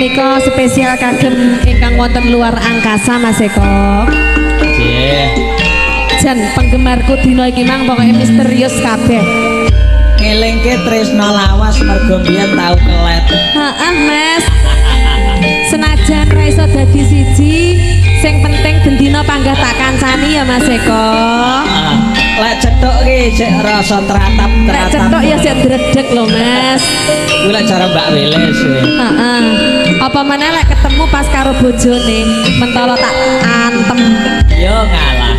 punika spesial kagem ingkang wonten luar angkasa Mas Eko. Nggih. Jan penggemarku dina iki mang pokoke misterius kabeh. Ngelingke tresna lawas mergo biyen tau kelet. Heeh, Mas. Senajan ra iso dadi siji, sing penting dendina panggah tak kancani ya Mas Eko. Lek cetuk ki sik rasa tratap-tratap. Lek cetuk ya sik dredeg lho Mas. Kuwi lek cara Mbak Wilis kuwi. Heeh. Apa meneh lek ketemu pas karo bojone, mentolo tak antem. Yo ngalah.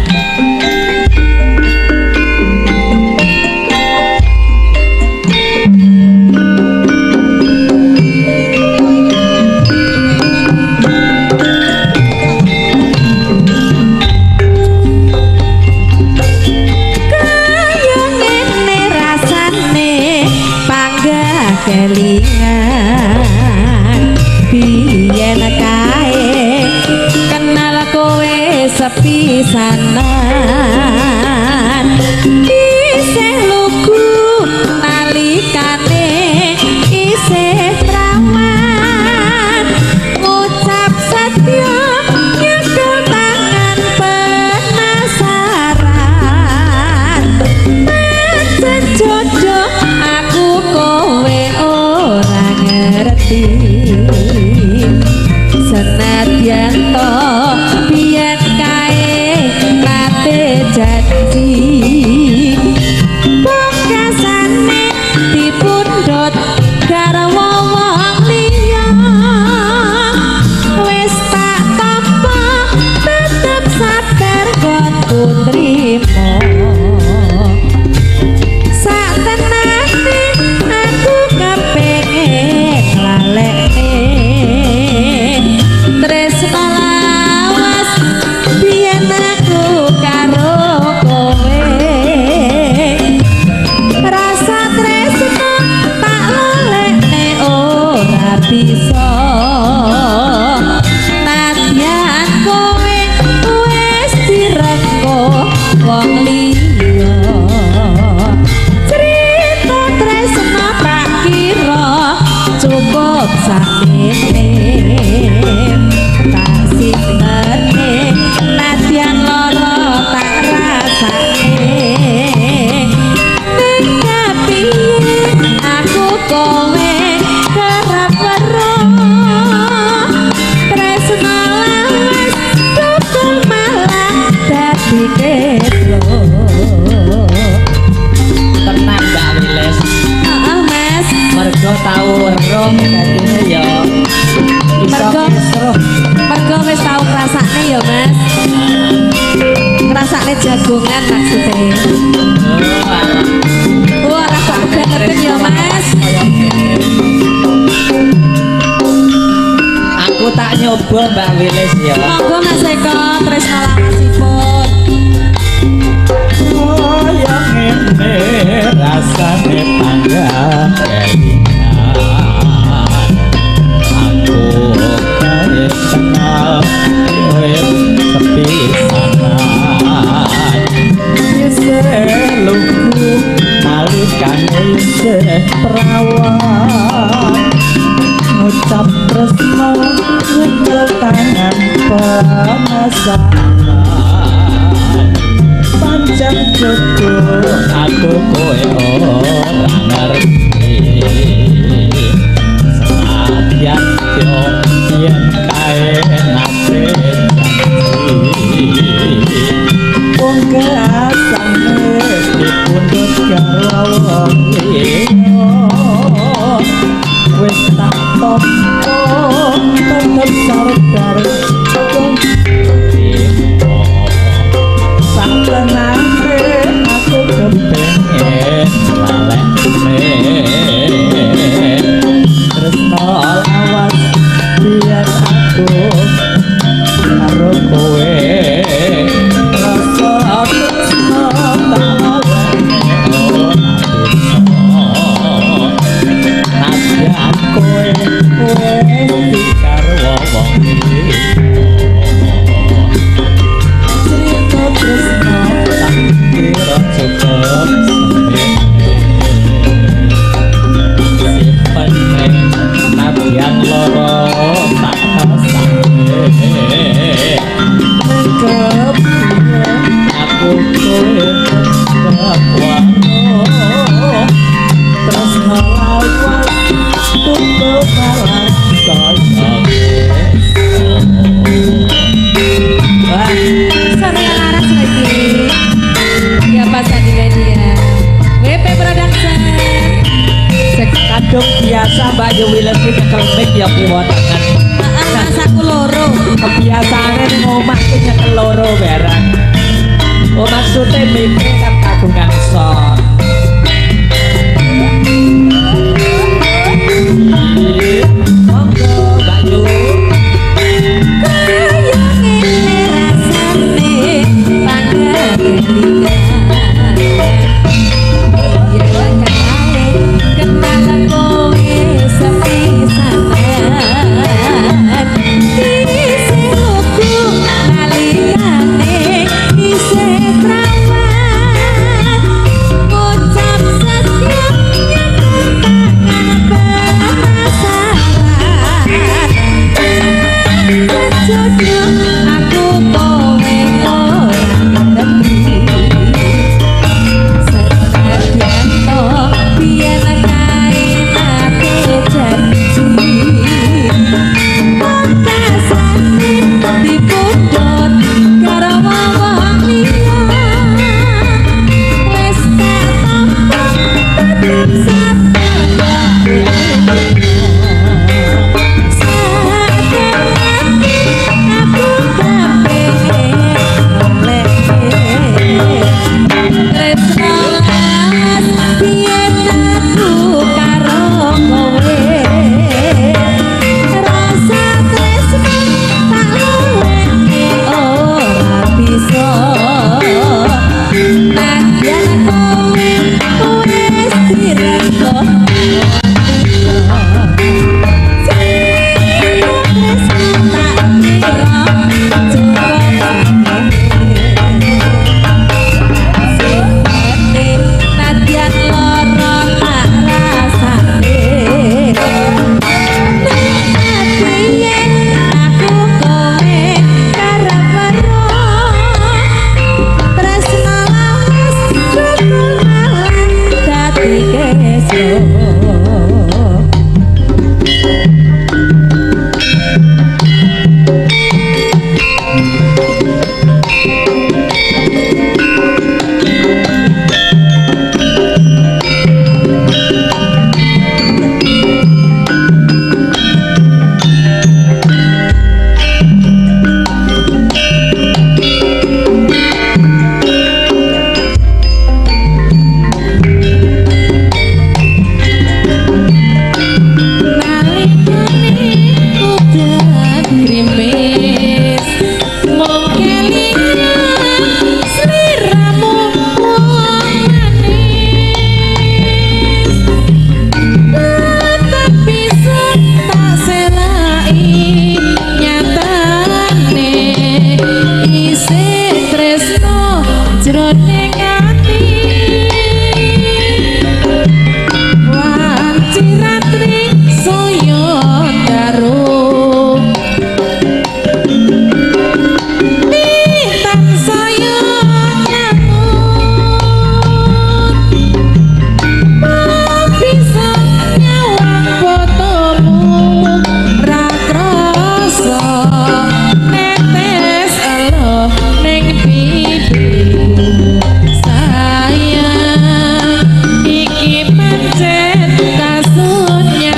Kelingan biyen kae kenal kowe sepisanan isih lugu nalikane isih prawan ngucap setya nyekel tangan penasaran pancen jodoh aku kowe ora ngerti senadyan to biyen kae nate janji pungkasane dipundhut garwa wong liya wis tak tampa tetep sabar nggonku trimo sak tenane aku kepengin lalekne tresna lawas biyen aku karo kowe rasa tresna tak lalekne ora bisa nadyan kowe wis direngko wong liya cerita tresna tak kira cukup sakmene tak sinterne nadyan lara tak rasane ning kepiye aku kowe kerep weruh tresna lawas tukul malah dadi ketro. Tenang Mbak Wilis. Heeh, Mas. Mergo tau weruh dadine ya iso kesruh. Mergo wis tau ngrasakne ya Mas. Ngrasakne jagongan maksudnya. Wah, rasa kebangetan ya Mas. Aku tak nyoba Mbak Wilis ya. Monggo Mas Eko tresna lawasipun. Oh yang ngene rasane panggah kelingan aku kare kenal wis sepisanan isih lugu nalikane isih prawan ngucap tresna nyekel tangan penasaran pancen jodoh aku kowe ora ngerti senadyan yo yen kae nate janji pungkasane dipundhut karo wong liya wis tak tampa tetep sabar sak tenane aku kepengin lalekne malah kaya wah Soraya Laras lagi. Ya Pak Sandi Media. WP Production. kadung biasa Mbak Yuwi lagi nyekel mic ya piwotangan Mas aku loro. kebiasaannya ning omah ki nyekel loro barang oh maksudnya mikir kan kagungan son monggo Mbak Yu Sayang iki pancen kasutnya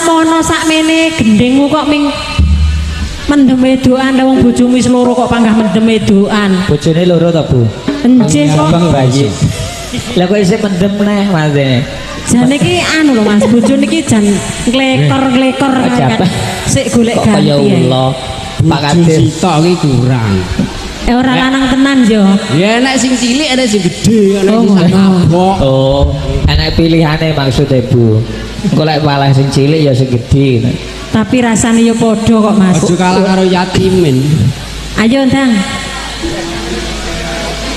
semono sakmene gendengmu kok ming mendem edokan wong bojomu wis loro kok panggah mendem edokan. Bojone loro to, Bu? Enjih kok. Abang bayi. Lah kok isih mendem neh Mas. Jane iki anu lho Mas, bojone iki jan klekor-klekor kan. Sik golek Kok kaya ganti. ula. Pak Bojo Kadir. sitok iki kurang. Ora lanang tenan yo. Ya enak sing cilik ada sing gede, ana Oh, sing ngono. nabok. Oh, enak pilihane maksudnya Bu. Engko lek malah sing cilik ya sing gedhe. Tapi rasane yo padha kok Mas. Aja kalah karo yatimin. Ayo Ndang.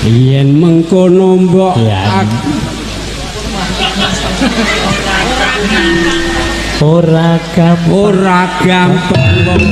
Yen mengkono mbok Ya. Ora gampang. ora gampang wong